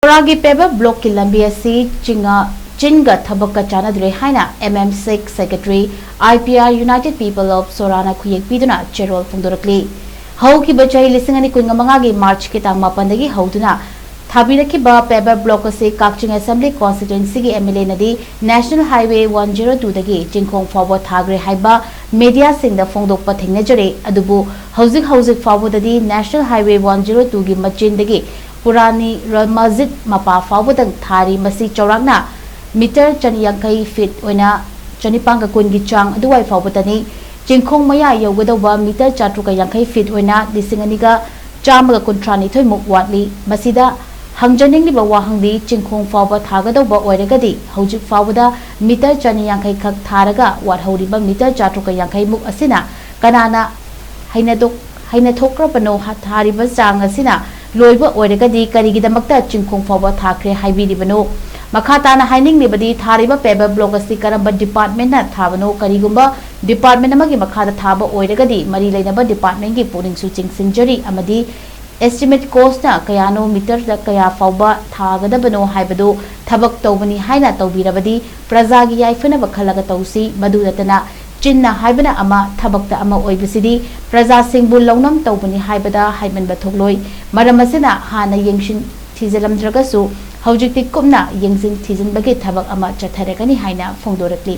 Sora की Paver block की Lambi Asi Chinga Thabakka Chanadre Haina MM6 Secretary IPR United People of Sora na KHEYEK PIDUNA CHEROLDA PHONGDORAKLE Hau की बचाई लिसिंग अनि कुंगा मंगा की मार्च के तांग मापंदगी हौदुना थाबीरकी बा Paver block से काकचिंग असेंबली कॉन्स्टिट्यूएंसी की MLA नदी नेशनल हाईवे 102 दगी चिंखोंग फावो थाग्रे हाइबा मीडिया सिंग द फोंगदोकपा थेंगनजरे अदुबु हौजिक फावोददी नेशनल हाईवे 102 की मचिंदगी पुरानी मस्जिद मपा फावदंग थारी मसी चौरांगना मीटर 150 फीट ओइना 1,200 कुन की चांग अदुवाई फावदनी चिंखोंग मया यौगदौबा मीटर 450 फीट ओइना 2,193 मुक वाटली मसीदा हंजनिंगलिबा वाहंगदी चिंखोंग फावबा थागदौबा ओइरगदी हौजिक फावदा मीटर 150 खक थारगा वाटहौरिबा मीटर 450 मुक असिना कनाना हैना थोक्रबनो थारिबा चांग असिना लोइबा ओइरगदी करिगिदमक्ता चिंखोंग फावबा थाखरे हाइबिरिबनो मखाताना हाइनिंगलिबदी थारिबा Paver ब्लॉक असि करंबा डिपार्टमेंट ना थाबनो करिगुंबा डिपार्टमेंट अमगी मखादा थाबा ओइरगदी मरी लेनबा डिपार्टमेंट की पोलिंग सुचिंग सिंजरी अमदी एस्टिमेट कोस्ट ना कयानो मीटर दा कया फावबा थागदबनो हाइबदो थबक तौबनी हाइना तौबिरबदी प्रजागी याइफनबा खलगा तौसी मदुदतना चिन्ना हाइबना अमा थबकता अमा ओइबसिदी प्रजा सिंबु लौनम तौबनी हाइबदा हाइबनबा थोगलोय मरमसिना हाना यंगशिन थिजलमद्रगसु हौजिकति कुमना यंगजिन थिजनबगे थबक अमा चथरेगनी हाइना फोंगदोरक्ली।